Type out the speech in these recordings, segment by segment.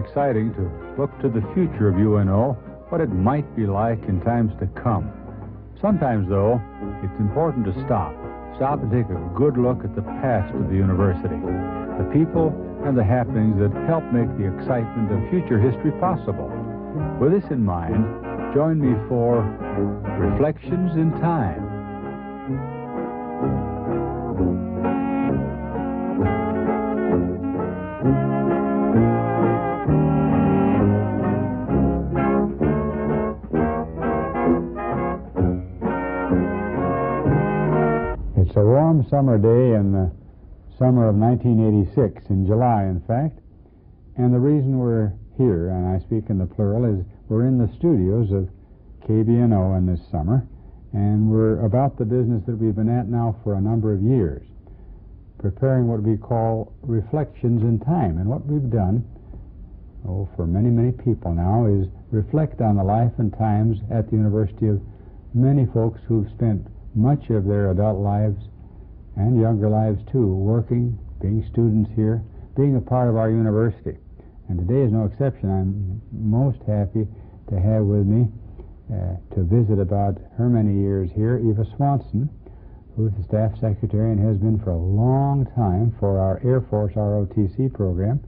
exciting to look to the future of UNO, what it might be like in times to come. Sometimes, though, it's important to stop and take a good look at the past of the university, the people and the happenings that help make the excitement of future history possible. With this in mind, join me for Reflections in Time. It's a warm summer day in the summer of 1986, in July, in fact. And the reason we're here, and I speak in the plural, is we're in the studios of KBNO in this summer, and we're about the business that we've been at now for a number of years, preparing what we call Reflections in Time. And what we've done, for many, many people now, is reflect on the life and times at the university of many folks who've spent much of their adult lives and younger lives too working, being students here, being a part of our university. And today is no exception. I'm most happy to have with me to visit about her many years here, Eva Swanson, who's the staff secretary and has been for a long time for our Air Force ROTC program.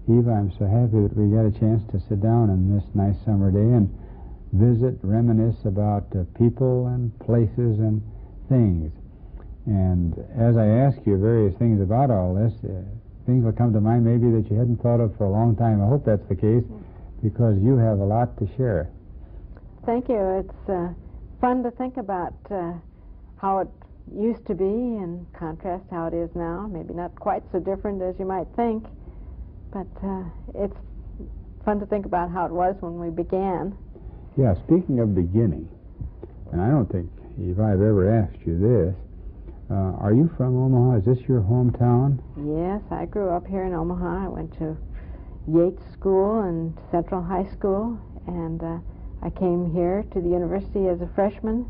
Eva, I'm so happy that we got a chance to sit down on this nice summer day and visit, reminisce about people and places and things. And as I ask you various things about all this, things will come to mind maybe that you hadn't thought of for a long time. I hope that's the case, because you have a lot to share. Thank you. It's fun to think about how it used to be in contrast to how it is now. Maybe not quite so different as you might think, but it's fun to think about how it was when we began. Yeah, speaking of beginning, and I don't think, Eve, I've ever asked you this, are you from Omaha? Is this your hometown? Yes, I grew up here in Omaha. I went to Yates School and Central High School, and I came here to the university as a freshman,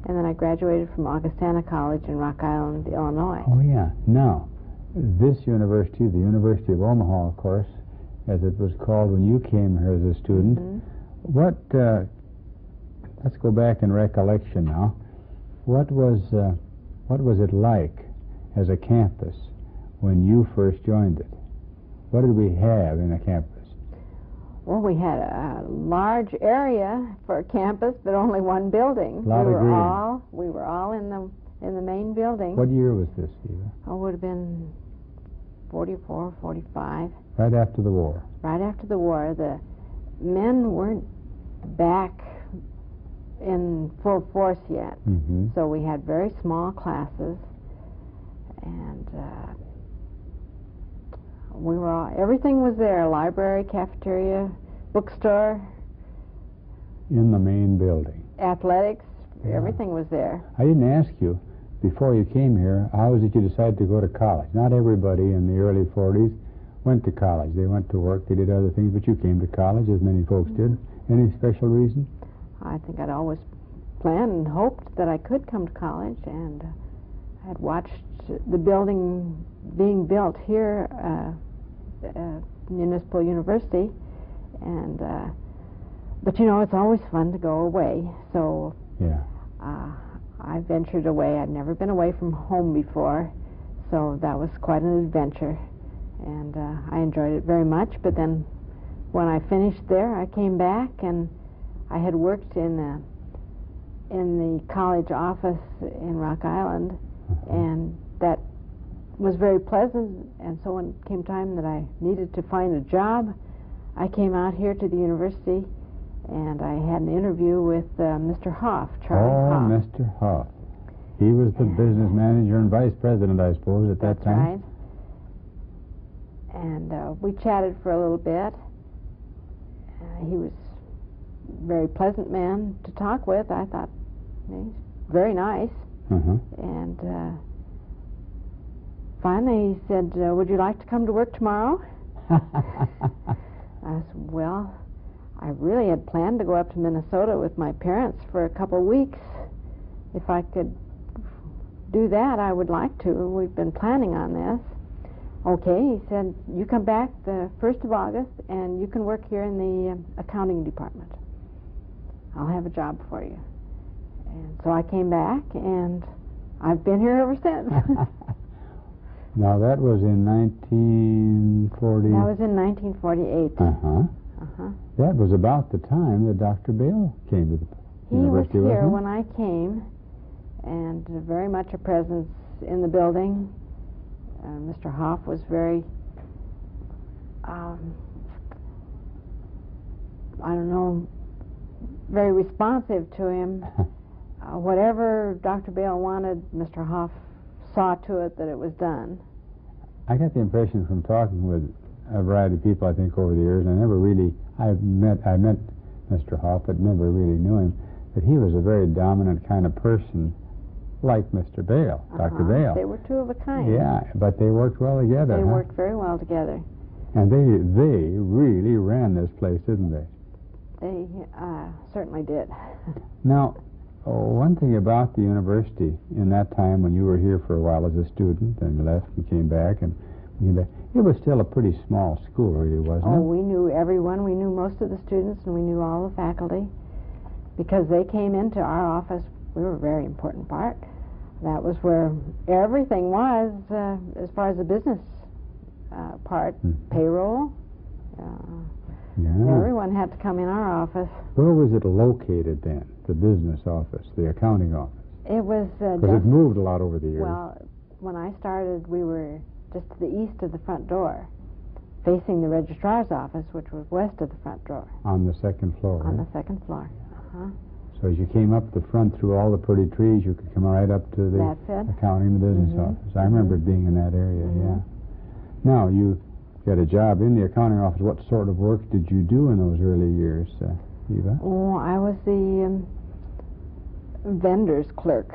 and then I graduated from Augustana College in Rock Island, Illinois. Oh, yeah. Now, this university, the University of Omaha, of course, as it was called when you came here as a student, what, let's go back in recollection now. What was it like as a campus when you first joined it? What did we have in a campus? Well, we had a large area for a campus, but only one building. We were all in the main building. What year was this, Eva? Oh, it would have been 44, 45. Right after the war. Right after the war. The men weren't back in full force yet, so we had very small classes, and everything was there: library, cafeteria, bookstore, in the main building, athletics. Everything was there. I didn't ask you before you came here, how was it you decided to go to college? Not everybody in the early 40s went to college. They went to work, they did other things, but you came to college, as many folks did. Any special reason? I think I'd always planned and hoped that I could come to college, and I had watched the building being built here, Municipal University, and but you know, it's always fun to go away, so yeah. I ventured away. I'd never been away from home before, so that was quite an adventure, and I enjoyed it very much. But then when I finished there, I came back, and I had worked in the college office in Rock Island, and that was very pleasant. And so when it came time that I needed to find a job, I came out here to the university, and I had an interview with Mr. Huff, Charlie Huff. Oh, Mr. Huff. He was the business manager and vice president, I suppose, at that time. Right. And we chatted for a little bit. He was a very pleasant man to talk with. I thought he's very nice. And finally he said, would you like to come to work tomorrow? I said, well, I really had planned to go up to Minnesota with my parents for a couple weeks. If I could do that, I would like to. We've been planning on this. Okay, he said, you come back the 1st of August and you can work here in the accounting department. I'll have a job for you. And so I came back, and I've been here ever since. Now, that was in 1940... That was in 1948. That was about the time that Dr. Bale came to the university, He was here wasn't when I came, and very much a presence in the building. Mr. Huff was very, I don't know, very responsive to him. Whatever Dr. Bale wanted, Mr. Huff saw to it that it was done. I got the impression from talking with a variety of people, I think, over the years, and I met Mr. Huff, but never really knew him, that he was a very dominant kind of person, like Mr. Bale, Dr. Bale. They were two of a kind. Yeah, but they worked well together. They worked very well together. And they really ran this place, didn't they? They certainly did. Now, one thing about the university in that time when you were here for a while as a student and left and came back, it was still a pretty small school, really, wasn't it? Oh, we knew everyone. We knew most of the students, and we knew all the faculty. Because they came into our office, we were a very important part. That was where everything was, as far as the business part, payroll. Everyone had to come in our office. Where was it located then, the business office, the accounting office? It was... Because it moved a lot over the years. Well, when I started, we were just to the east of the front door, facing the registrar's office, which was west of the front door. On the second floor, On right? the second floor. So as you came up the front through all the pretty trees, you could come right up to the accounting, the business office. I remember being in that area, yeah. Now, you got a job in the accounting office. What sort of work did you do in those early years, Eva? Oh, I was the vendor's clerk.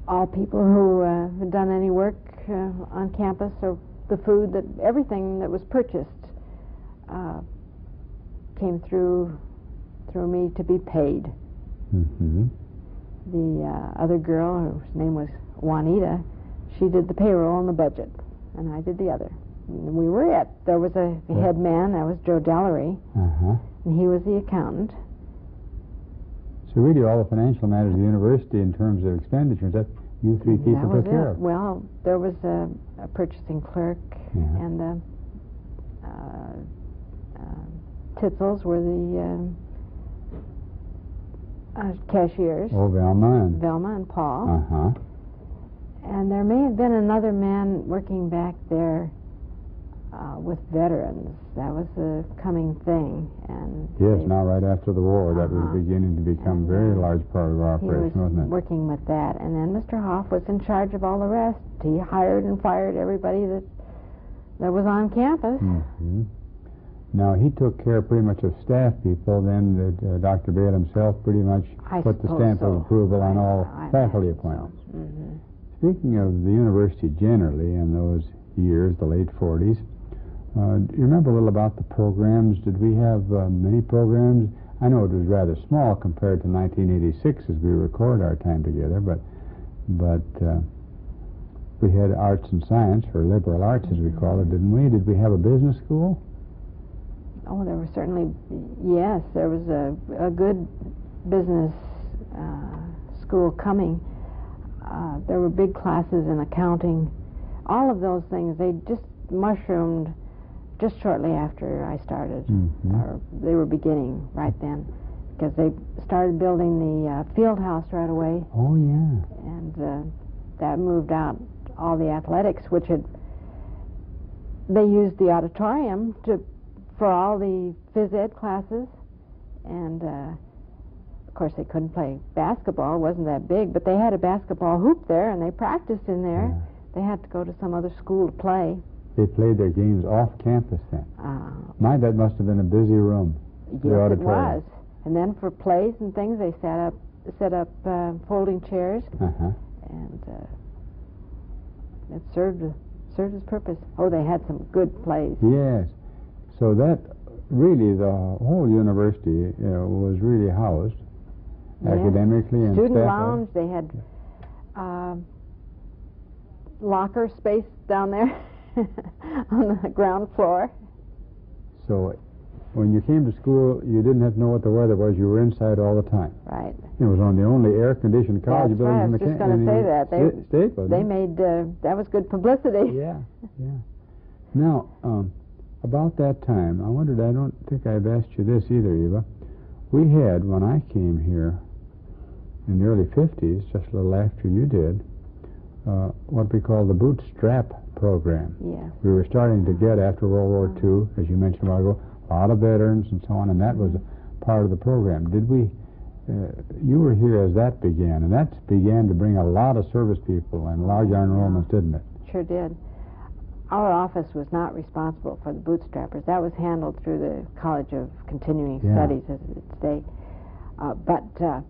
All people who had done any work on campus, or the food, everything that was purchased came through me to be paid. The other girl, whose name was Juanita, she did the payroll and the budget, and I did the other. And we were it. There was a head man, that was Joe Dellery, and he was the accountant. So really all the financial matters of the university in terms of expenditures, that you three people took care of? Well, there was a purchasing clerk, and the Titzels were the cashiers. Oh, Velma and Paul. And there may have been another man working back there with veterans. That was a coming thing. And yes, now right after the war, that was beginning to become a very large part of our operation, wasn't it? Working with that. And then Mr. Huff was in charge of all the rest. He hired and fired everybody that was on campus. Now, he took care pretty much of staff people, then Dr. Bale himself pretty much put the stamp of approval on all faculty appointments. Speaking of the university generally in those years, the late 40s, do you remember a little about the programs? Did we have many programs? I know it was rather small compared to 1986 as we record our time together, but we had arts and science, or liberal arts as we call it, didn't we? Did we have a business school? Oh, there was certainly, yes, there was a good business school coming. There were big classes in accounting. All of those things, they just mushroomed just shortly after I started. Or they were beginning right then, because they started building the field house right away. Oh, yeah. And that moved out all the athletics, which they used the auditorium for all the phys ed classes, and of course they couldn't play basketball. It wasn't that big, but they had a basketball hoop there, and they practiced in there. They had to go to some other school to play. They played their games off campus then. That must have been a busy room. Yes, it was. And then for plays and things, they set up folding chairs, and it served its purpose. Oh, they had some good plays. Yes. So that really, the whole university was really housed academically and student lounge. They had locker space down there on the ground floor. So when you came to school, you didn't have to know what the weather was. You were inside all the time. Right. It was one of the only air-conditioned college That's right. I buildings was in just going to say that. state, wasn't They it? made, that was good publicity. Yeah, yeah. Now, about that time, I wondered, I don't think I've asked you this either, Eva. We had, when I came here in the early 50s, just a little after you did, what we call the bootstrap program. Yeah. We were starting to get, after World War II, as you mentioned a while ago, a lot of veterans and so on, and that was a part of the program. Did we, you were here as that began, and that began to bring a lot of service people and large enrollments, didn't it? Sure did. Our office was not responsible for the bootstrappers. That was handled through the College of Continuing Studies, as it's today. But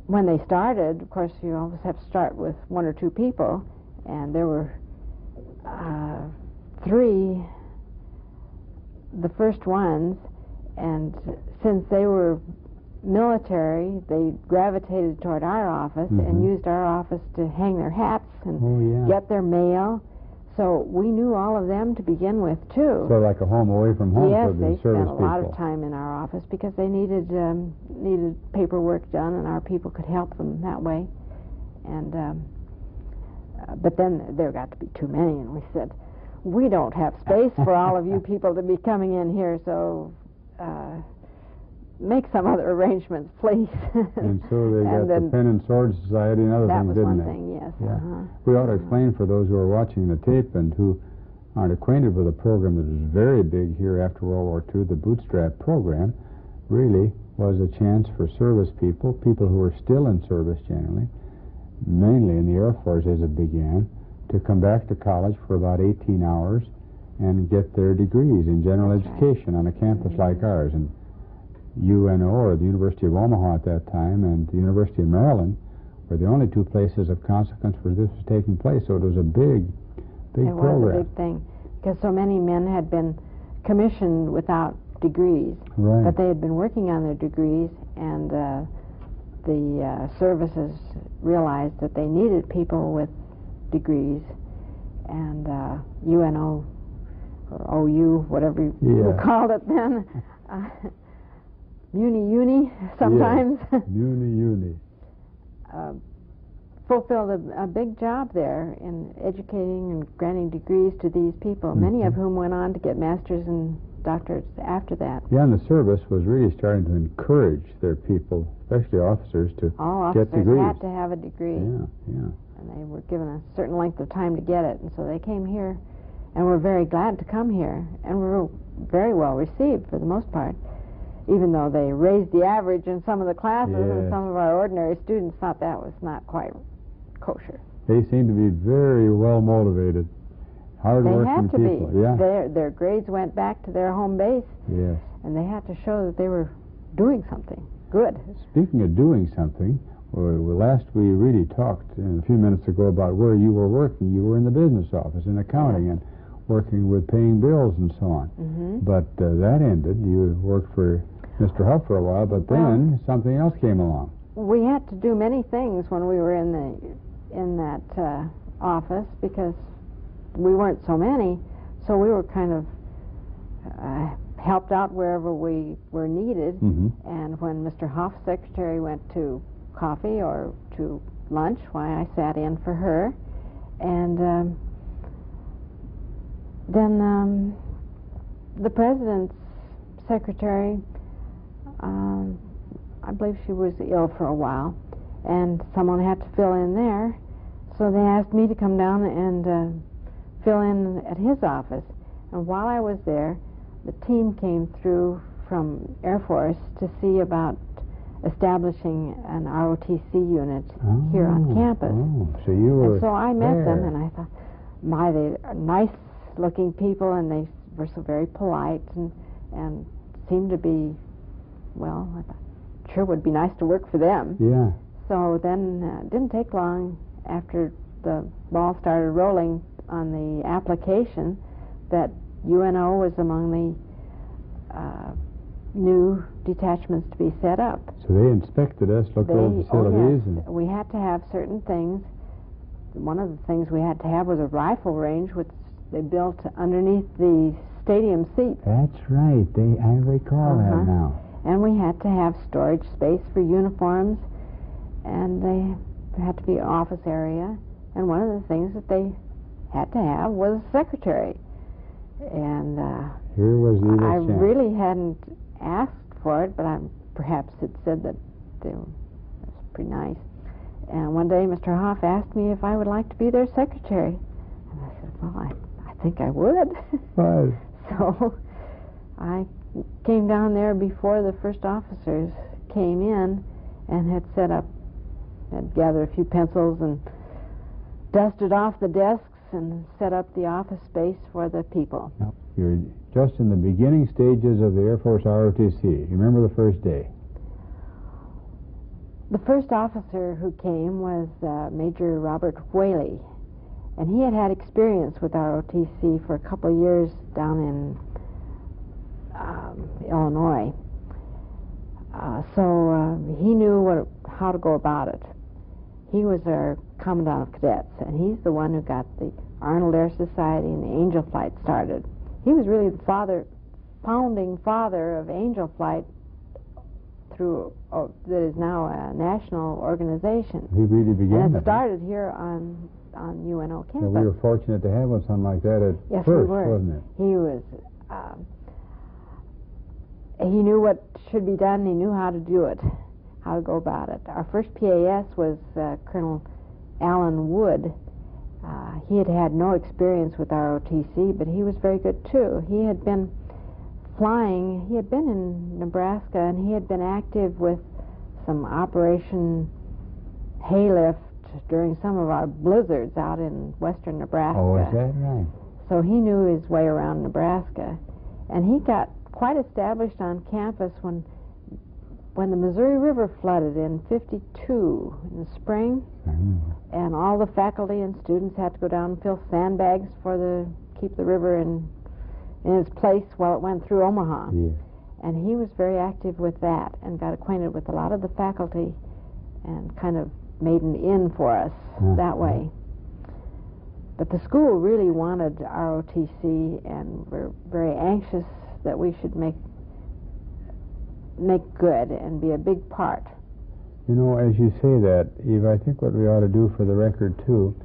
when they started, of course, you always have to start with one or two people, and there were three, the first ones, and since they were military, they gravitated toward our office and used our office to hang their hats and get their mail. So we knew all of them to begin with, too. So like a home away from home yes, for the they service spent a lot people. of time in our office because they needed paperwork done, and our people could help them that way. And but then there got to be too many, and we said, we don't have space for all of you people to be coming in here, so make some other arrangements, please. And so they got the Pen and Sword Society and other things, didn't they? That was one thing, yes. Yeah. We ought to explain for those who are watching the tape and who aren't acquainted with a program that was very big here after World War II. The Bootstrap program really was a chance for service people, people who were still in service generally, mainly in the Air Force as it began, to come back to college for about 18 hours and get their degrees in general education on a campus like ours. And UNO, or the University of Omaha at that time, and the University of Maryland were the only two places of consequence where this was taking place. So it was a big program. It was a big thing, because so many men had been commissioned without degrees. Right. But they had been working on their degrees, and the services realized that they needed people with degrees, and UNO, or OU, whatever you called it then, Uni sometimes. Yes. Uni. Fulfilled a big job there in educating and granting degrees to these people, many of whom went on to get masters and doctorates after that. Yeah, and the service was really starting to encourage their people, especially officers, to get degrees. All officers had to have a degree. Yeah. And they were given a certain length of time to get it, and so they came here, and were very glad to come here, and were very well received for the most part, even though they raised the average in some of the classes, and some of our ordinary students thought that was not quite kosher. They seemed to be very well motivated, hard-working people. They had to be. Their grades went back to their home base, and they had to show that they were doing something good. Speaking of doing something, last we really talked a few minutes ago about where you were working. You were in the business office, in accounting, and working with paying bills and so on. But that ended. You worked for Mr. Huff for a while, but then something else came along. We had to do many things when we were in that office, because we weren't so many, so we were kind of helped out wherever we were needed. And when Mr. Huff's secretary went to coffee or to lunch, why, I sat in for her. And then the president's secretary, I believe she was ill for a while, and someone had to fill in there, so they asked me to come down and fill in at his office. And while I was there, the team came through from Air Force to see about establishing an ROTC unit here on campus. So you were and so I met them, and I thought, they are nice-looking people, and they were so very polite and seemed to be, well, I thought, sure would be nice to work for them. Yeah. So then it didn't take long after the ball started rolling on the application that UNO was among the new detachments to be set up. So they inspected us, looked at all the facilities. We had to have certain things one of the things we had to have was a rifle range, which they built underneath the stadium seats. That's right. I recall that now. And we had to have storage space for uniforms, and they had to be an office area. And one of the things that they had to have was a secretary. And here was the I really hadn't asked for it, but perhaps it said that it was pretty nice. And one day Mr. Huff asked me if I would like to be their secretary. And I said, well, I think I would. Right. So I came down there before the first officers came in and had gathered a few pencils and dusted off the desks and set up the office space for the people. Now, you're just in the beginning stages of the Air Force ROTC. You remember the first day? The first officer who came was Major Robert Whaley, and he had had experience with ROTC for a couple of years down in Illinois. So he knew how to go about it. He was our Commandant of Cadets, and he's the one who got the Arnold Air Society and the Angel Flight started. He was really the founding father of Angel Flight that is now a national organization. He really began and it that. Started here on UNO campus. Well, we were fortunate to have something like that at yes, first, we were. wasn't it? He was. He knew what should be done. He knew how to do it, how to go about it. Our first PAS was Colonel Alan Wood. He had no experience with ROTC, but he was very good too. He had been flying. He had been in Nebraska, and he had been active with some Operation Haylift during some of our blizzards out in western Nebraska. Oh, is that right? So he knew his way around Nebraska, and he got quite established on campus when the Missouri River flooded in '52 in the spring, and all the faculty and students had to go down and fill sandbags keep the river in its place while it went through Omaha. Yeah. And he was very active with that and got acquainted with a lot of the faculty and kind of made an in for us that way. But the school really wanted ROTC, and we're very anxious that we should make good and be a big part. You know, as you say that, Eva, I think what we ought to do for the record, too,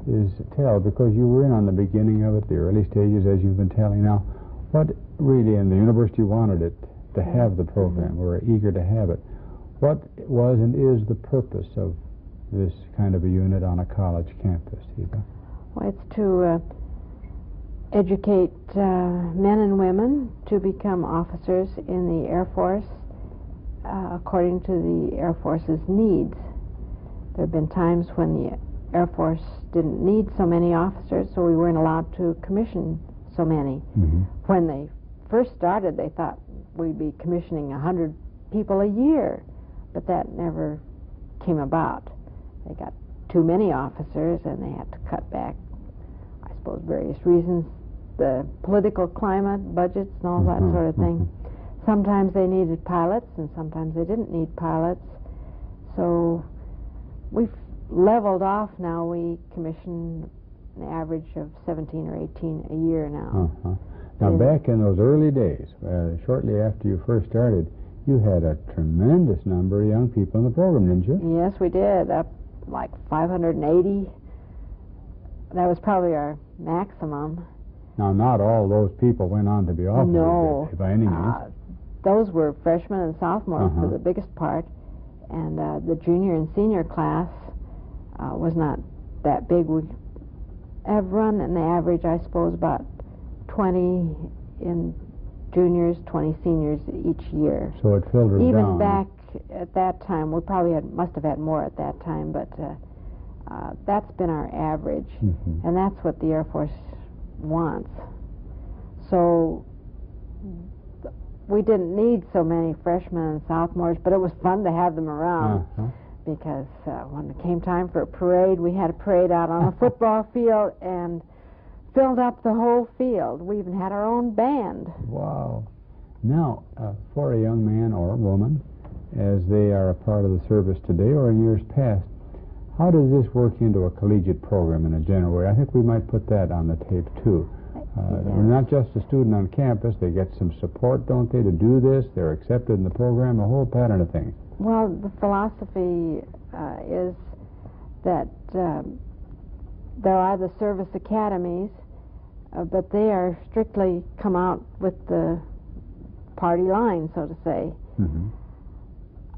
is tell, because you were in on the beginning of it, the early stages, as you've been telling now, what really, and the university wanted it to have the program. We're eager to have it. What was and is the purpose of this kind of a unit on a college campus, Eva? Well, it's to educate men and women to become officers in the Air Force according to the Air Force's needs. There have been times when the Air Force didn't need so many officers, so we weren't allowed to commission so many. When they first started, they thought we'd be commissioning 100 people a year, but that never came about. They got too many officers, and they had to cut back, I suppose, various reasons, the political climate, budgets, and all that sort of thing. Sometimes they needed pilots, and sometimes they didn't need pilots. So we've leveled off now. We commission an average of 17 or 18 a year now. Now, back in those early days, shortly after you first started, you had a tremendous number of young people in the program, didn't you? Yes, we did. Up like 580. That was probably our maximum. Now, not all those people went on to be officers, no, by any means. Those were freshmen and sophomores for the biggest part, and the junior and senior class was not that big. We have run an average, I suppose, about 20 in juniors, 20 seniors each year. So it filtered down. Even back at that time, we probably must have had more at that time, but that's been our average, and that's what the Air Force wants. So we didn't need so many freshmen and sophomores, but it was fun to have them around because when it came time for a parade, we had a parade out on the football field and filled up the whole field. We even had our own band. Wow. Now, for a young man or woman, as they are a part of the service today or in years past, How does this work into a collegiate program in a general way? I think we might put that on the tape, too. They're not just a student on campus. They get some support, don't they, to do this? They're accepted in the program, a whole pattern of things. Well, the philosophy is that there are the service academies, but they are strictly come out with the party line, so to say. Mm-hmm.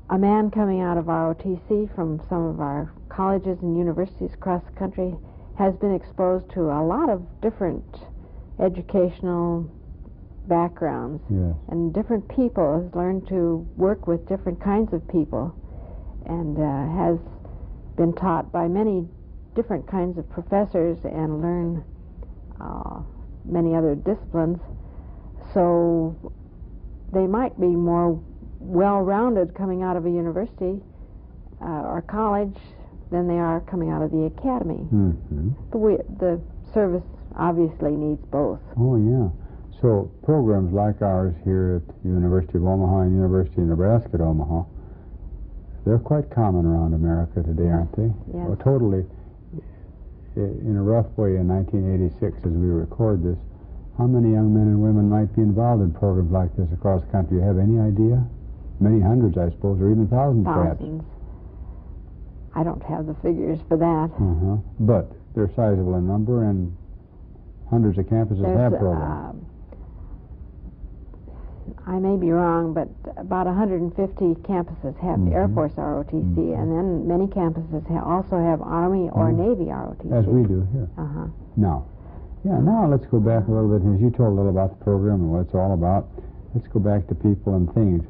A man coming out of ROTC from some of our colleges and universities across the country has been exposed to a lot of different educational backgrounds, yes, and different people, has learned to work with different kinds of people, and has been taught by many different kinds of professors and learn many other disciplines. So they might be more well-rounded coming out of a university or college than they are coming out of the academy. Mm-hmm. The service obviously needs both. Oh, yeah. So programs like ours here at the University of Omaha and University of Nebraska at Omaha, they're quite common around America today, aren't they? Yes. Well, totally, in a rough way, in 1986, as we record this, how many young men and women might be involved in programs like this across the country? You have any idea? Many hundreds, I suppose, or even thousands, perhaps. Thousands. I don't have the figures for that. Uh-huh. But they're sizable in number, and hundreds of campuses have programs. I may be wrong, but about 150 campuses have Air Force ROTC, and then many campuses also have Army or Navy ROTC. As we do here. Uh-huh. Now let's go back a little bit. As you told a little about the program and what it's all about, let's go back to people and things.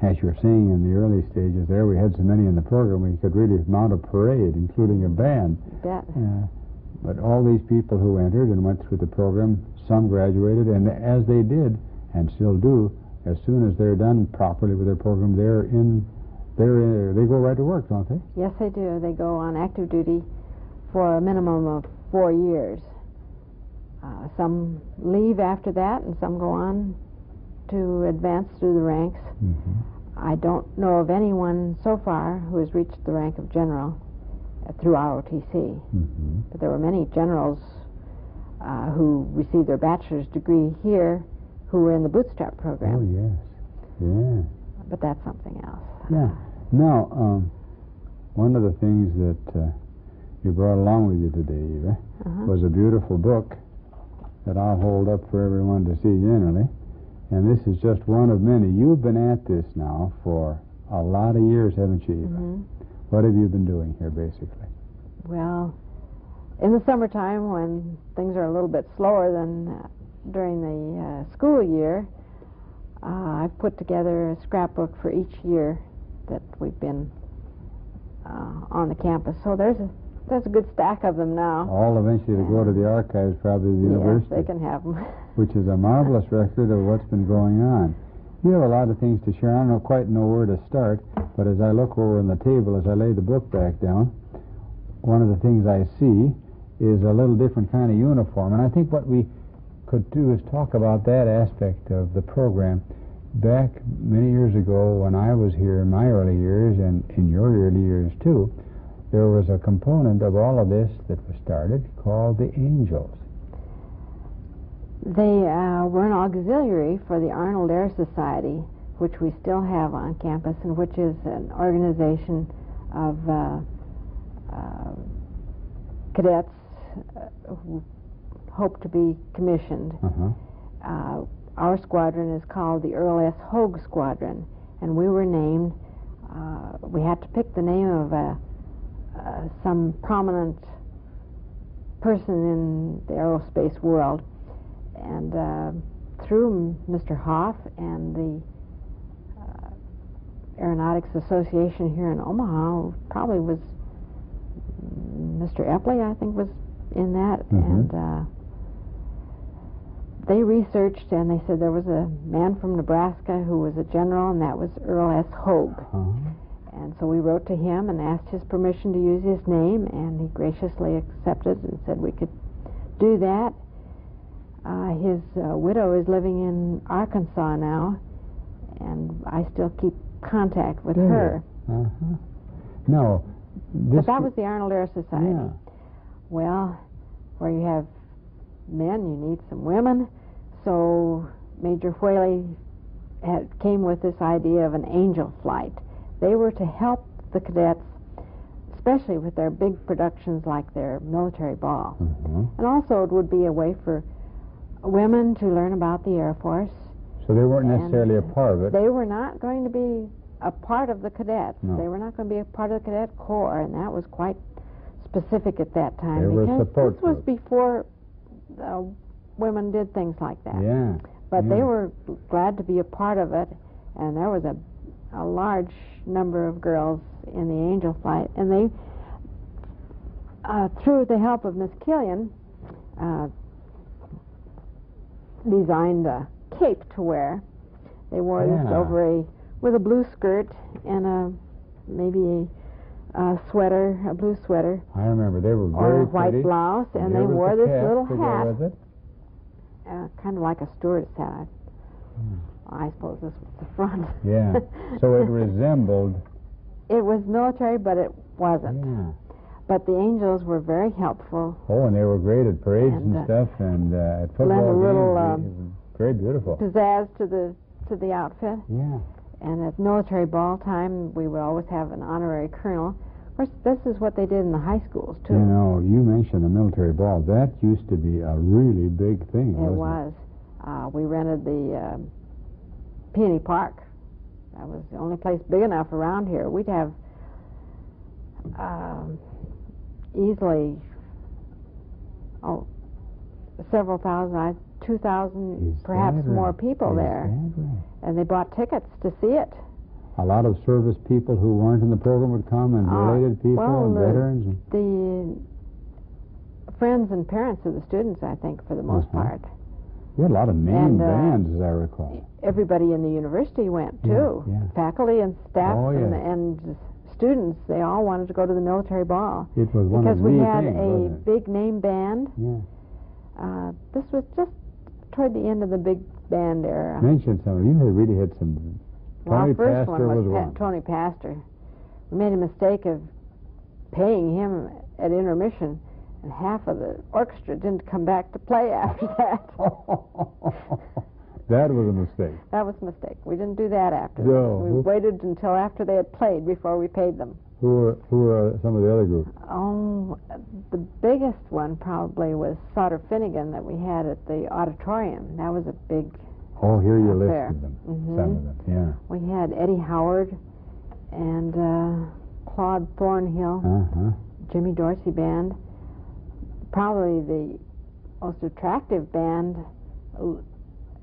As you were saying in the early stages there, we had so many in the program we could really mount a parade, including a band. That. But all these people who entered and went through the program, some graduated, and as they did, and still do, as soon as they're done properly with their program, they go right to work, don't they? Yes, they do. They go on active duty for a minimum of 4 years. Some leave after that, and some go on to advance through the ranks. Mm-hmm. I don't know of anyone so far who has reached the rank of general through ROTC. Mm-hmm. But there were many generals who received their bachelor's degree here who were in the bootstrap program. Oh, yes. Yeah. But that's something else. Yeah. Now, one of the things that you brought along with you today, Eva, was a beautiful book that I'll hold up for everyone to see generally. And this is just one of many. You've been at this now for a lot of years, haven't you, Eva? Mm-hmm. What have you been doing here, basically? Well, in the summertime, when things are a little bit slower than during the school year, I've put together a scrapbook for each year that we've been on the campus. So there's a good stack of them now. All eventually to go to the archives, probably the university. Yes, they can have them. Which is a marvelous record of what's been going on. You have a lot of things to share. I don't quite know where to start, but as I look over on the table, as I lay the book back down, one of the things I see is a little different kind of uniform. And I think what we could do is talk about that aspect of the program. Back many years ago when I was here in my early years, and in your early years too, there was a component of all of this that was started called the Angels. They were an auxiliary for the Arnold Air Society, which we still have on campus, and which is an organization of cadets who hope to be commissioned. Our squadron is called the Earl S. Hogue Squadron, and we were named, we had to pick the name of some prominent person in the aerospace world, and through Mr. Huff and the Aeronautics Association here in Omaha, probably was Mr. Epley, I think, was in that, and they researched, and they said there was a man from Nebraska who was a general, and that was Earl S. Hogue. And so we wrote to him and asked his permission to use his name, and he graciously accepted and said we could do that. His widow is living in Arkansas now, and I still keep contact with her. Now, But that was the Arnold Air Society. Yeah. Well, where you have men, you need some women. So Major Whaley came with this idea of an angel flight. They were to help the cadets, especially with their big productions like their military ball. Mm-hmm. And also it would be a way for women to learn about the Air Force. So they weren't necessarily a part of it. They were not going to be a part of the cadets. No. They were not going to be a part of the cadet corps, and that was quite specific at that time. They were because support this was group. before women did things like that. Yeah. But yeah. they were glad to be a part of it, and there was a large number of girls in the Angel Flight, and they, through the help of Miss Killian, designed a cape to wear. They wore this over with a blue skirt and maybe a sweater, a blue sweater. I remember they were or very a white pretty. blouse, and there they was wore the this cap little to go hat, with it. kind of like a stewardess hat. I suppose this was the front. Yeah. So it resembled. It was military, but it wasn't. Yeah. But the Angels were very helpful. Oh, and they were great at parades And, and stuff, and at football lent a games. little, It was very beautiful. Pizzazz to the outfit. Yeah. And at military ball time, we would always have an honorary colonel. Of course, this is what they did in the high schools, too. You know, you mentioned the military ball. That used to be a really big thing, It wasn't was. We rented the Peony Park. That was the only place big enough around here. We'd have easily several thousand, 2,000, perhaps more people there. Right? And they bought tickets to see it. A lot of service people who weren't in the program would come, and related people well, and veterans. The friends and parents of the students, I think, for the most part. We had a lot of name And, bands, as I recall. Everybody in the university went, too. Yeah. Faculty and staff Oh, yeah. and students, they all wanted to go to the military ball. It was one because of we the had things, a wasn't it? big name band. Yeah. This was just toward the end of the big band era. Mention some. You really had some. Tony first Pastor one was was one. Tony Pastor. We made a mistake of paying him at intermission, and half of the orchestra didn't come back to play after that. That was a mistake. That was a mistake. We didn't do that after. No. We waited until after they had played before we paid them. Who were some of the other groups? Oh, the biggest one probably was Sauter Finnegan that we had at the auditorium. That was a big Oh, here you affair. listed them. Mhm. Some of them, yeah. We had Eddie Howard and Claude Thornhill, Uh-huh. Jimmy Dorsey Band. Probably the most attractive band,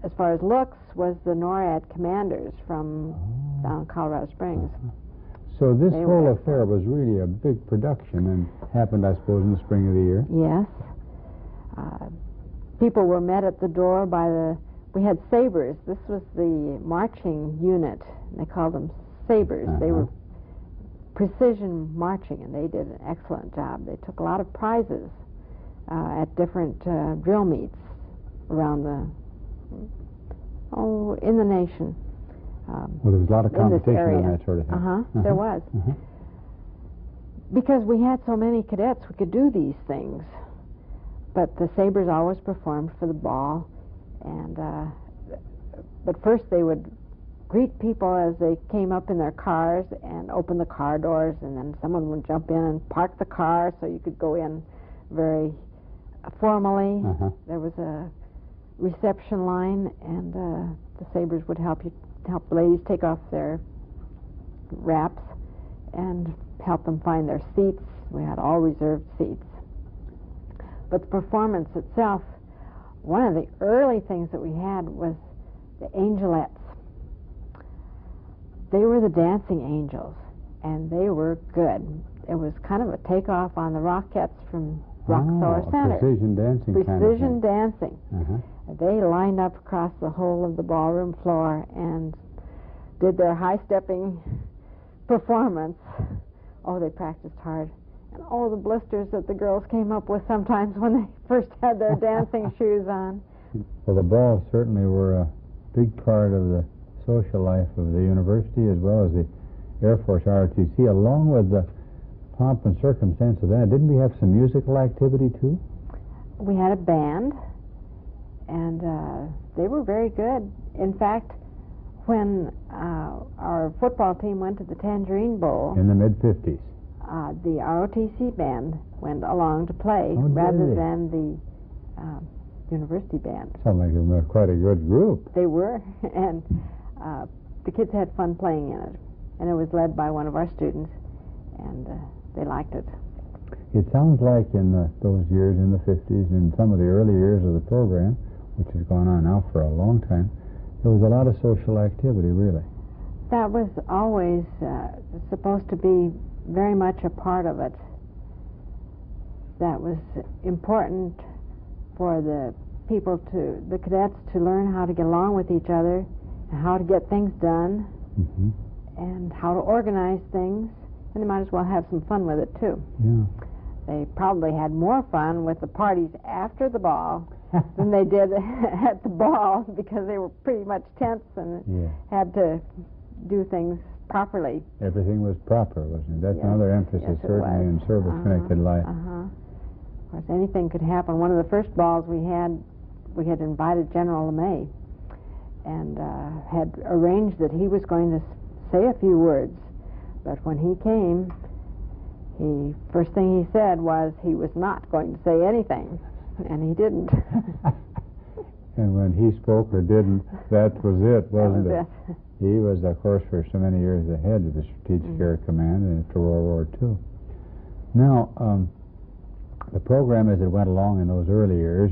as far as looks, was the NORAD Commanders from down in Colorado Springs. So this They whole were affair was really a big production and happened, I suppose, in the spring of the year. Yes. People were met at the door by we had sabers. This was the marching unit. They called them sabers. They were precision marching, and they did an excellent job. They took a lot of prizes at different drill meets around in the nation. Well, there was a lot of in this competition area. on that sort of thing. There was. Because we had so many cadets, we could do these things. But the sabers always performed for the ball, and but first they would greet people as they came up in their cars and open the car doors, and then someone would jump in and park the car so you could go in very formally. There was a reception line, and the sabers would help the ladies take off their wraps and help them find their seats. We had all reserved seats. But the performance itself, one of the early things that we had was the Angelettes. They were the dancing angels, and they were good. It was kind of a takeoff on the Rockettes from Rockefeller Center. Precision dancing kind of thing. Precision dancing. They lined up across the whole of the ballroom floor and did their high-stepping performance. Oh, they practiced hard. And all the blisters that the girls came up with sometimes when they first had their dancing shoes on. Well, the balls certainly were a big part of the social life of the university as well as the Air Force ROTC, along with the pomp and circumstance of that, didn't we have some musical activity too? We had a band, and they were very good. In fact, when our football team went to the Tangerine Bowl in the mid-50s, the ROTC band went along to play rather than the university band. Sounds like it was quite a good group. They were, and the kids had fun playing in it. And it was led by one of our students, and they liked it. It sounds like in those years, in the 50s, in some of the early years of the program, which has gone on now for a long time, there was a lot of social activity, really. That was always supposed to be very much a part of it. That was important for the cadets to learn how to get along with each other, and how to get things done, mm-hmm. and how to organize things, and they might as well have some fun with it, too. Yeah. They probably had more fun with the parties after the ball than they did at the ball, because they were pretty much tense and had to do things properly. Everything was proper, wasn't it? That's yes. another emphasis, yes, certainly, in service-connected life. Of course, anything could happen. One of the first balls we had invited General LeMay, and had arranged that he was going to say a few words. But when he came, first thing he said was he was not going to say anything, and he didn't. And when he spoke or didn't, that was it, wasn't it? He was, of course, for so many years ahead of the Strategic Air Command after World War II. Now, the program as it went along in those early years,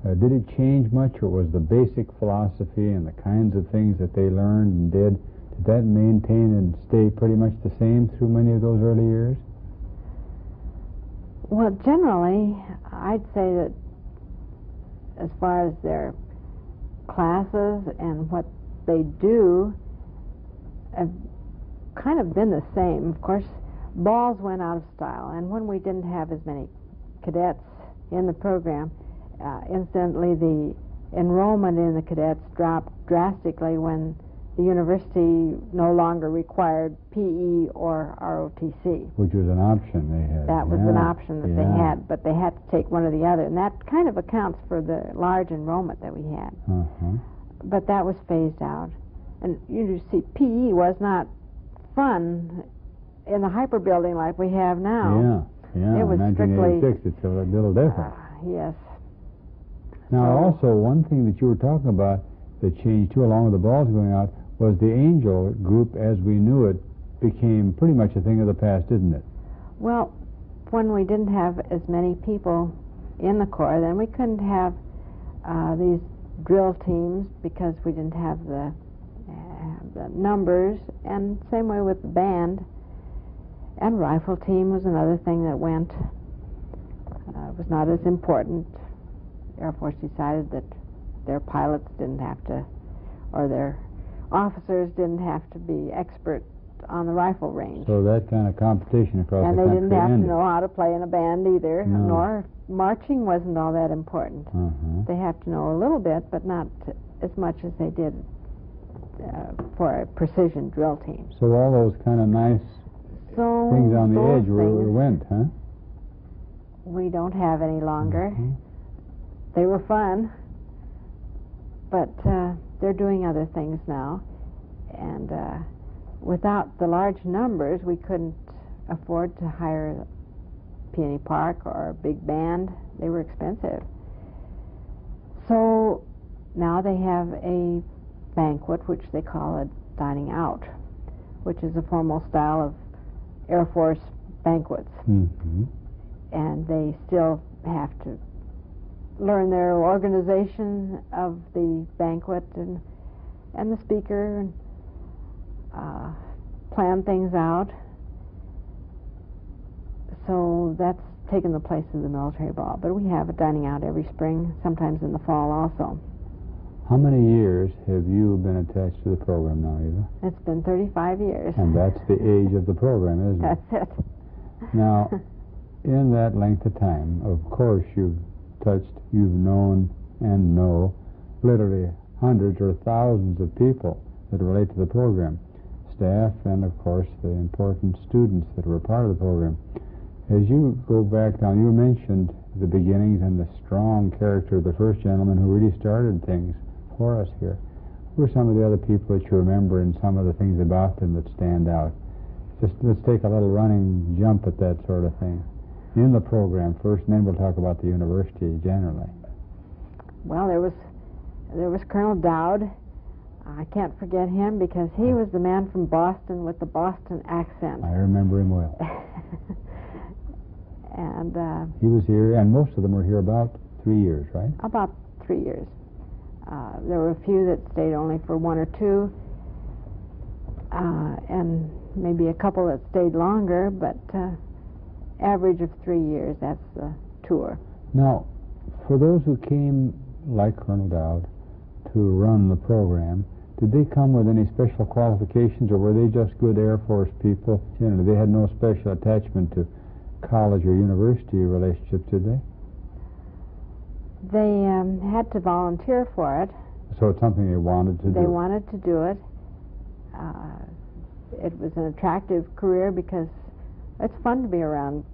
did it change much, or was the basic philosophy and the kinds of things that they learned and did that maintain and stay pretty much the same through many of those early years? Well, generally, I'd say that as far as their classes and what they do have kind of been the same. Of course, balls went out of style, and when we didn't have as many cadets in the program, incidentally, the enrollment in the cadets dropped drastically when the university no longer required PE or ROTC. Which was an option they had. That was an option that they had, but they had to take one or the other, and that kind of accounts for the large enrollment that we had. But that was phased out. And you see, PE was not fun in the hyper building like we have now. Yeah, it was in 1986 it's a little different. Yes. Now, also, one thing that you were talking about that changed too, along with the balls going out, was the Angel group as we knew it became pretty much a thing of the past, didn't it? Well, when we didn't have as many people in the Corps, then we couldn't have these drill teams because we didn't have the numbers, and same way with the band. And rifle team was another thing that went. It was not as important. The Air Force decided that their pilots didn't have to, or their officers didn't have to be expert on the rifle range. So that kind of competition across the country. And they didn't have ended. to know how to play in a band either, nor marching wasn't all that important. They have to know a little bit, but not as much as they did for a precision drill team. So all those kind of nice things on the edge went, huh? We don't have any longer. They were fun, but they're doing other things now, and without the large numbers, we couldn't afford to hire Peony Park or a big band. They were expensive. So now they have a banquet, which they call a dining out, which is a formal style of Air Force banquets. And they still have to learn their organization of the banquet and the speaker, and plan things out. So that's taken the place of the military ball. But we have a dining out every spring, sometimes in the fall also. How many years have you been attached to the program now, Eva? It's been 35 years. And that's the age of the program, isn't it? That's it. Now, in that length of time, of course, you've known and know literally hundreds or thousands of people that relate to the program. staff and, of course, the important students that were part of the program. As you go back down, you mentioned the beginnings and the strong character of the first gentleman who really started things for us here. Who are some of the other people that you remember and some of the things about them that stand out? Just let's take a little running jump at that sort of thing. In the program first, and then we'll talk about the university generally. Well, there was Colonel Dowd. I can't forget him because he was the man from Boston with the Boston accent. I remember him well. And he was here, and most of them were here about 3 years, right? About 3 years. There were a few that stayed only for 1 or 2, and maybe a couple that stayed longer, but average of 3 years, that's the tour. Now, for those who came, like Colonel Dowd, to run the program, did they come with any special qualifications, or were they just good Air Force people? Generally, they had no special attachment to college or university relationships, did they? They had to volunteer for it. So it's something they wanted to do. They wanted to do it. It was an attractive career because it's fun to be around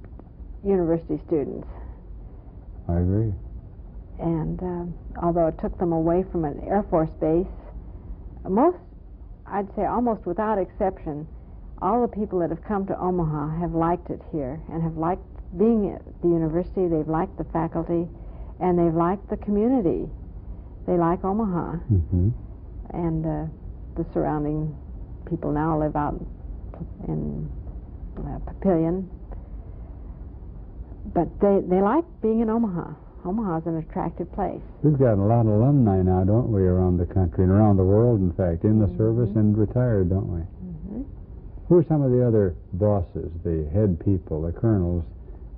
university students. I agree. And although it took them away from an Air Force base, I'd say almost without exception, all the people that have come to Omaha have liked it here and have liked being at the university. They've liked the faculty, and they've liked the community. They like Omaha. Mm-hmm. And the surrounding people now live out in Papillion. But they like being in Omaha. Omaha's an attractive place. We've got a lot of alumni now, don't we, around the country and around the world, in fact, in the service and retired, don't we? Mm-hmm. Who are some of the other bosses, the head people, the colonels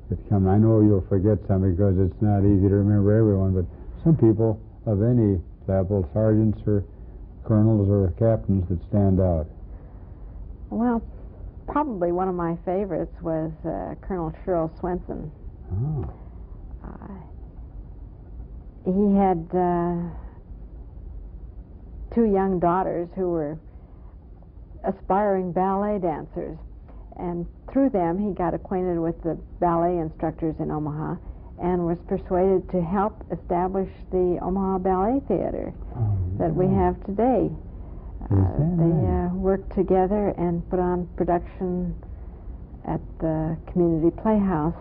that come? I know you'll forget some because it's not easy to remember everyone, but some people of any level, sergeants or colonels or captains that stand out. Well, probably one of my favorites was Colonel Criss Swanson. Oh. He had 2 young daughters who were aspiring ballet dancers, and through them he got acquainted with the ballet instructors in Omaha and was persuaded to help establish the Omaha Ballet Theater that we have today. They worked together and put on production at the community playhouse.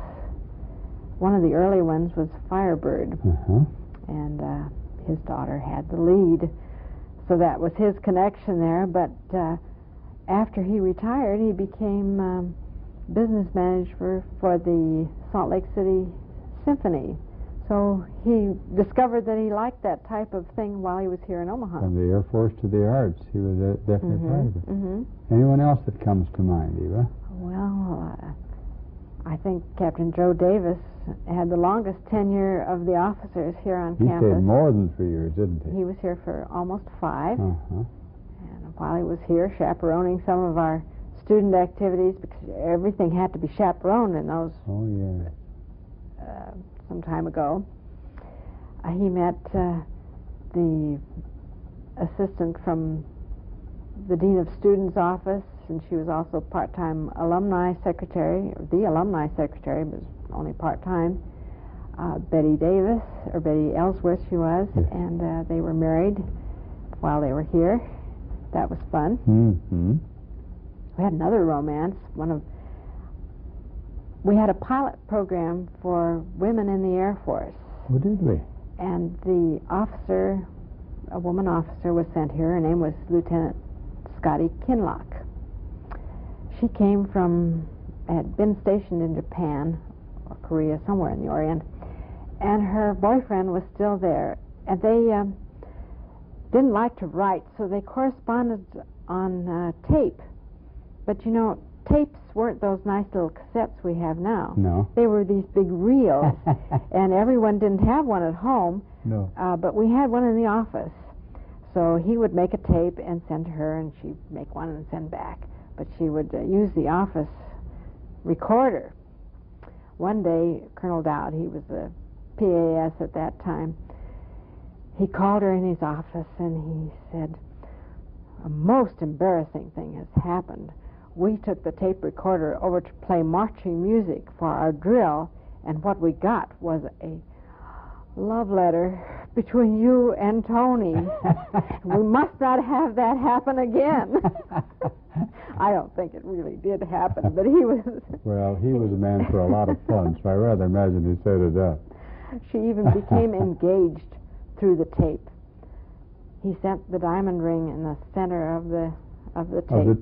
One of the early ones was Firebird, and his daughter had the lead, so that was his connection there. But after he retired, he became business manager for the Salt Lake City Symphony. So he discovered that he liked that type of thing while he was here in Omaha. From the Air Force to the arts, he was definitely part of it. Anyone else that comes to mind, Eva? Well, I think Captain Joe Davis had the longest tenure of the officers here on campus. He stayed more than 3 years, didn't he? He was here for almost 5. And while he was here, chaperoning some of our student activities, because everything had to be chaperoned in those. Oh, yeah. Some time ago, he met the assistant from the Dean of Students' office, and she was also part-time alumni secretary, or the alumni secretary, but only part-time. Betty Davis, or Betty Ellsworth she was, and they were married while they were here. That was fun. We had another romance. We had a pilot program for women in the Air Force. Oh, did we? And the officer, a woman officer, was sent here. Her name was Lieutenant Scotty Kinlock. She came had been stationed in Japan or Korea, somewhere in the Orient, and her boyfriend was still there. And they didn't like to write, so they corresponded on tape. But you know, tapes weren't those nice little cassettes we have now. No. They were these big reels, and everyone didn't have one at home. No. But we had one in the office. So he would make a tape and send to her, and she'd make one and send back. But she would use the office recorder. One day, Colonel Dowd, he was the PAS at that time, he called her in his office and he said, a most embarrassing thing has happened. We took the tape recorder over to play marching music for our drill, and what we got was a love letter between you and Tony. We must not have that happen again. I don't think it really did happen, but he was... Well, he was a man for a lot of fun, so I rather imagine he set it up. She even became engaged through the tape. He sent the diamond ring in the center of the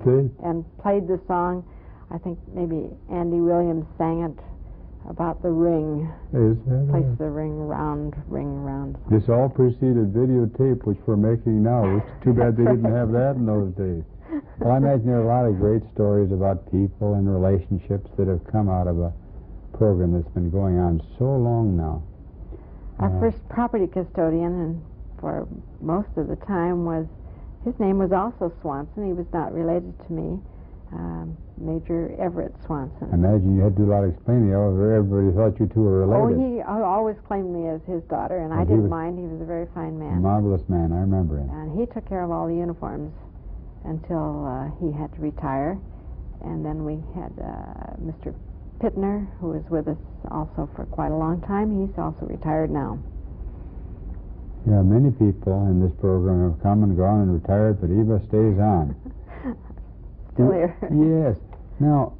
tape, and played the song. I think maybe Andy Williams sang it about the ring. Place the ring round, ring round. This all preceded videotape, which we're making now. It's too bad they didn't have that in those days. Well, I imagine there are a lot of great stories about people and relationships that have come out of a program that's been going on so long now. Our first property custodian, and for most of the time, his name was also Swanson. He was not related to me. Major Everett Swanson. I imagine you had to do a lot of explaining. Everybody thought you two were related. Oh, he always claimed me as his daughter, and I didn't mind. He was a very fine man. A marvelous man, I remember him. And he took care of all the uniforms until he had to retire. And then we had Mr. Pittner, who was with us also for quite a long time. He's also retired now. Yeah, many people in this program have come and gone and retired, but Eva stays on. Still here. Yes. Now,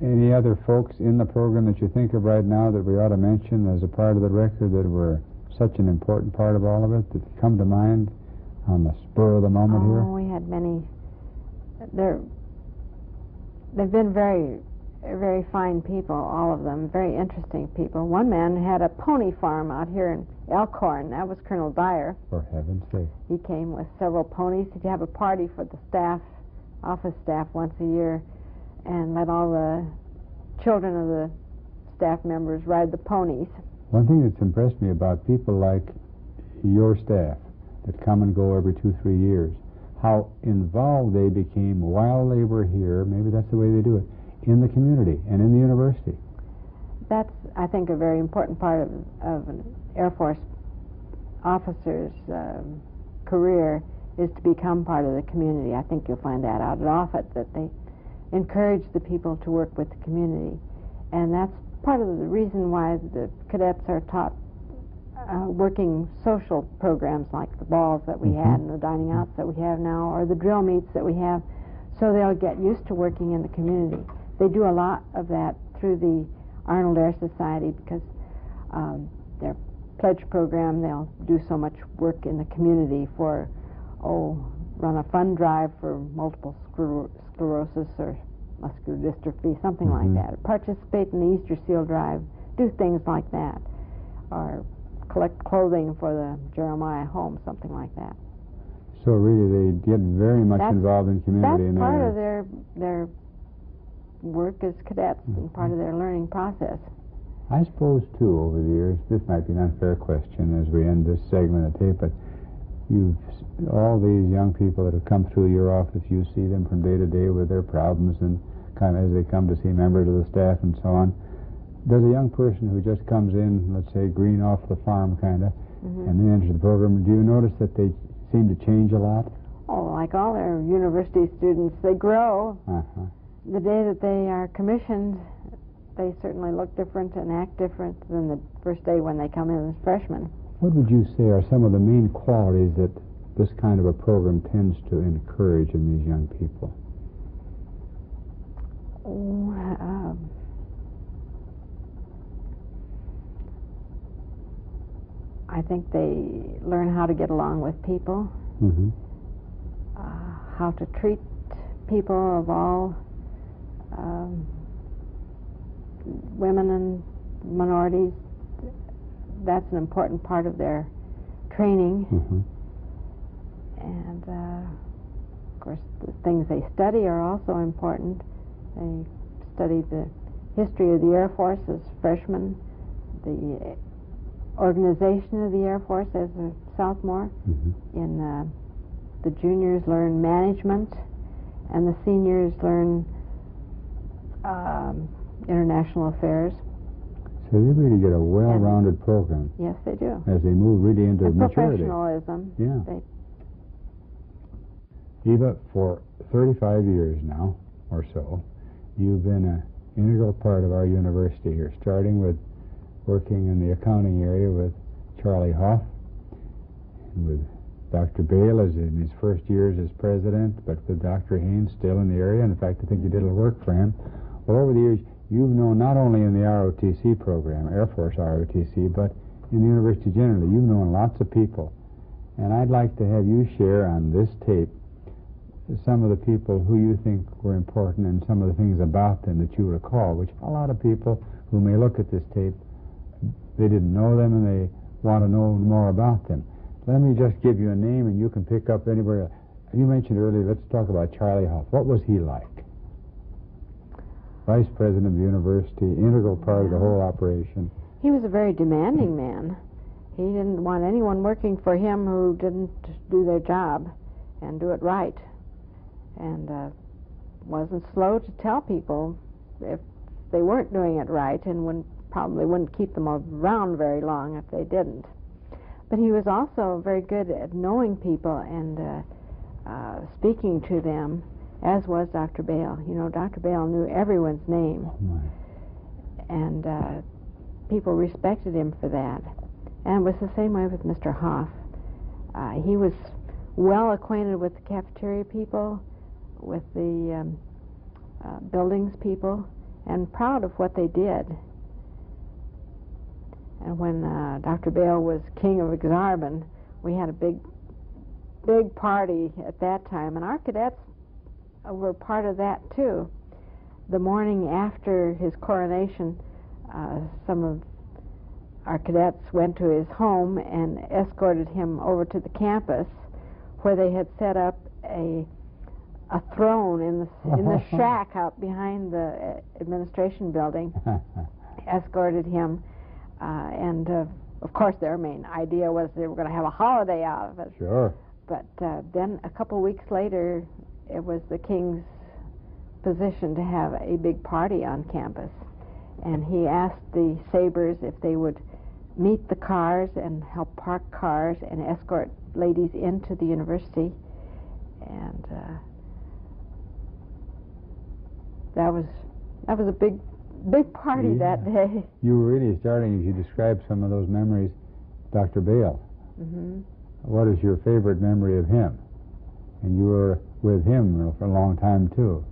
any other folks in the program that you think of right now that we ought to mention as a part of the record that were such an important part of all of it that come to mind on the spur of the moment here? Oh, we had many. They've been very, very fine people, all of them, very interesting people. One man had a pony farm out here in Elkhorn. That was Colonel Dyer. For heaven's sake. He came with several ponies. He'd have a party for the staff, office staff, once a year, and let all the children of the staff members ride the ponies. One thing that's impressed me about people like your staff that come and go every 2-3 years, how involved they became while they were here, maybe that's the way they do it, in the community and in the university. That's, I think, a very important part of an Air Force officer's career is to become part of the community. I think you'll find that out at Offutt, that they encourage the people to work with the community. And that's part of the reason why the cadets are taught working social programs like the balls that we had and the dining outs that we have now, or the drill meets that we have, so they'll get used to working in the community. They do a lot of that through the Arnold Air Society because their pledge program, they'll do so much work in the community for, run a fund drive for multiple sclerosis or muscular dystrophy, something like that. Or participate in the Easter Seal Drive, do things like that. Or collect clothing for the Jeremiah home, something like that. So really they get very much involved in community. That's part of their work as cadets and part of their learning process. I suppose, too, over the years, this might be an unfair question as we end this segment of tape, but all these young people that have come through your office, you see them from day to day with their problems and kind of as they come to see members of the staff and so on. Does a young person who just comes in, let's say, green off the farm kind of, and then enters the program, do you notice that they seem to change a lot? Oh, like all their university students, they grow. The day that they are commissioned, they certainly look different and act different than the first day when they come in as freshmen. What would you say are some of the main qualities that this kind of a program tends to encourage in these young people? I think they learn how to get along with people, how to treat people of all women and minorities. That's an important part of their training. And, of course, the things they study are also important. They study the history of the Air Force as freshmen, the organization of the Air Force as a sophomore. In the juniors learn management, and the seniors learn international affairs. So they really get a well-rounded program. Yes, they do. As they move really into maturity. Professionalism. Yeah. Eva, for 35 years now, or so, you've been an integral part of our university here, starting with working in the accounting area with Charlie Huff, and with Dr. Bale as in his first years as president, but with Dr. Haynes still in the area. And in fact, I think you did a little work for him. Well, over the years, you've known not only in the ROTC program, Air Force ROTC, but in the university generally. You've known lots of people. And I'd like to have you share on this tape some of the people who you think were important and some of the things about them that you recall, which a lot of people who may look at this tape, they didn't know them and they want to know more about them. Let me just give you a name and you can pick up anybody else. You mentioned earlier, let's talk about Charlie Huff. What was he like? Vice president of the university, integral part of the whole operation. He was a very demanding man. He didn't want anyone working for him who didn't do their job and do it right. And wasn't slow to tell people if they weren't doing it right, and probably wouldn't keep them around very long if they didn't. But he was also very good at knowing people and speaking to them, as was Dr. Bale. You know, Dr. Bale knew everyone's name, and people respected him for that. And it was the same way with Mr. Huff. He was well acquainted with the cafeteria people, with the buildings people, and proud of what they did. And when Dr. Bale was king of Exarban, we had a big party at that time, and our cadets were part of that too. The morning after his coronation, some of our cadets went to his home and escorted him over to the campus, where they had set up a throne in the shack out behind the administration building. Escorted him, and of course their main idea was they were going to have a holiday out of it. Sure. But then a couple weeks later, it was the king's position to have a big party on campus, and he asked the Sabres if they would meet the cars and help park cars and escort ladies into the university. And that was a big party that day. You were really starting, as you described some of those memories, Dr. Bale. Mm-hmm. What is your favorite memory of him? And you were with him for a long time too.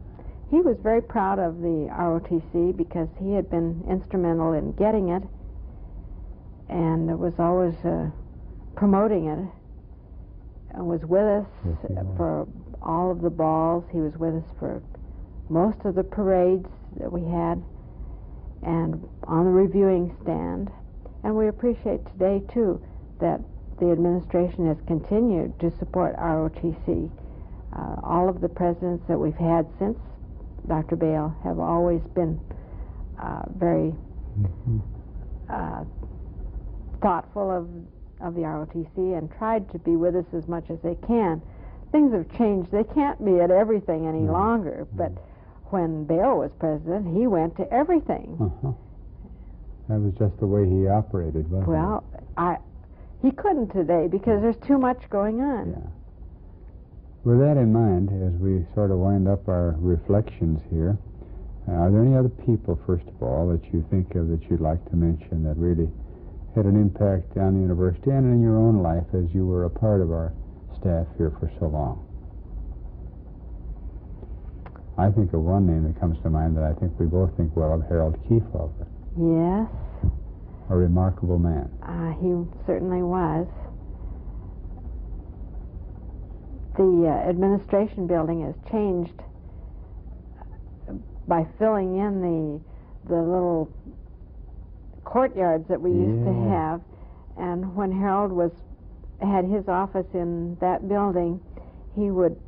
He was very proud of the ROTC because he had been instrumental in getting it, and was always promoting it, and was with us for all of the balls. He was with us for most of the parades that we had, and on the reviewing stand. And we appreciate today too that the administration has continued to support ROTC. All of the presidents that we've had since Dr. Bale have always been very thoughtful of the ROTC and tried to be with us as much as they can. Things have changed. They can't be at everything any longer, but when Bale was president, he went to everything. That was just the way he operated, wasn't it? Well, he couldn't today because there's too much going on. Yeah. With that in mind, as we sort of wind up our reflections here, are there any other people, first of all, that you think of that you'd like to mention that really had an impact on the university and in your own life as you were a part of our staff here for so long? I think of one name that comes to mind that I think we both think well of, Harold Kefauver. Yes. A remarkable man. He certainly was. The administration building has changed by filling in the little courtyards that we used to have. And when Harold had his office in that building, he would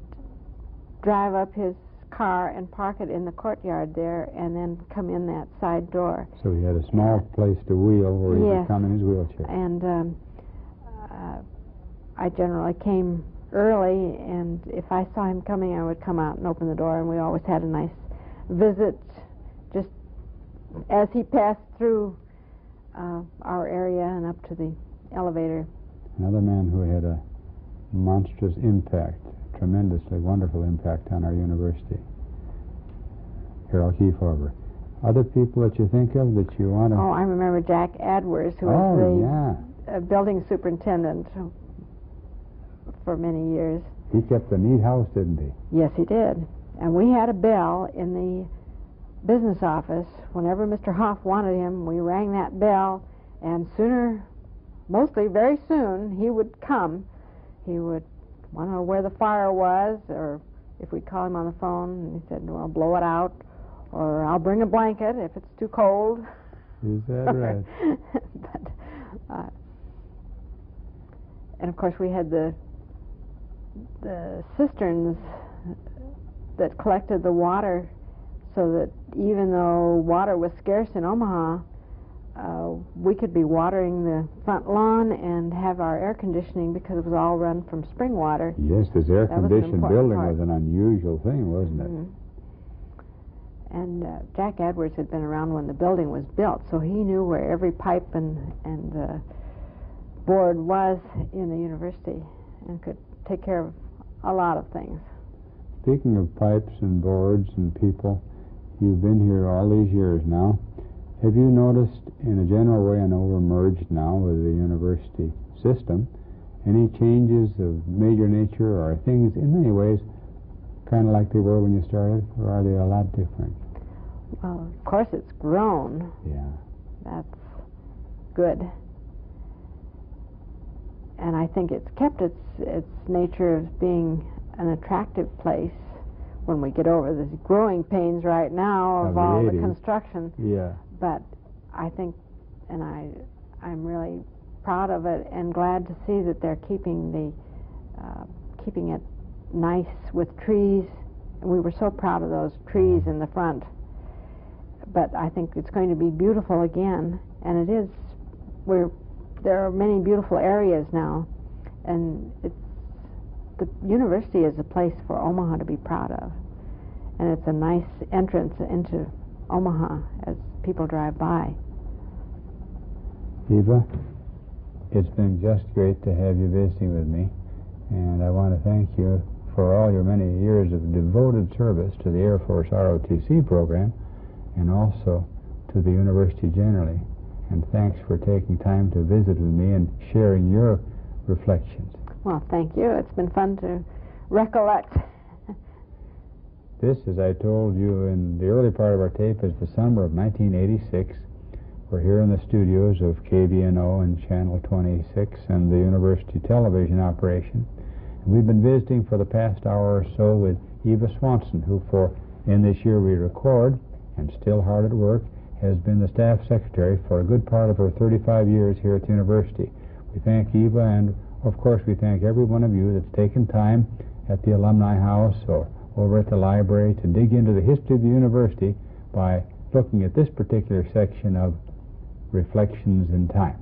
drive up his car and park it in the courtyard there and then come in that side door. So he had a small place to wheel where he could come in his wheelchair. And I generally came early, and if I saw him coming, I would come out and open the door, and we always had a nice visit just as he passed through our area and up to the elevator. Another man who had a monstrous impact, tremendously wonderful impact on our university. Harold Kiefover. Other people that you think of that you want to... Oh, I remember Jack Edwards, who was the building superintendent for many years. He kept a neat house, didn't he? Yes, he did. And we had a bell in the business office. Whenever Mr. Huff wanted him, we rang that bell, and mostly very soon, he would come. He would want to know where the fire was, or if we'd call him on the phone, and he said, well, blow it out, or I'll bring a blanket if it's too cold. Is that right? And of course we had the cisterns that collected the water, so that even though water was scarce in Omaha, we could be watering the front lawn and have our air conditioning because it was all run from spring water. Yes, this air-conditioned building was an unusual thing, wasn't it? Mm-hmm. And Jack Edwards had been around when the building was built, so he knew where every pipe and board was in the university and could take care of a lot of things. Speaking of pipes and boards and people, you've been here all these years now. Have you noticed, in a general way, I know we're merged now with the university system, any changes of major nature, or are things in many ways kind of like they were when you started, or are they a lot different? Well, of course it's grown. Yeah. That's good. And I think it's kept its nature of being an attractive place when we get over the growing pains right now of all the construction. Yeah. But I think, and I'm really proud of it and glad to see that they're keeping it nice with trees. And we were so proud of those trees in the front. But I think it's going to be beautiful again, and it is. There are many beautiful areas now, and the university is a place for Omaha to be proud of, and it's a nice entrance into Omaha as people drive by. Eva, it's been just great to have you visiting with me, and I want to thank you for all your many years of devoted service to the Air Force ROTC program and also to the university generally. And thanks for taking time to visit with me and sharing your reflections. Well, thank you. It's been fun to recollect. This, as I told you in the early part of our tape, is the summer of 1986. We're here in the studios of KVNO and Channel 26 and the university television operation. And we've been visiting for the past hour or so with Eva Swanson, who in this year we record, and still hard at work, has been the staff secretary for a good part of her 35 years here at the university. We thank Eva, and of course we thank every one of you that's taken time at the Alumni House or over at the library to dig into the history of the university by looking at this particular section of Reflections in Time.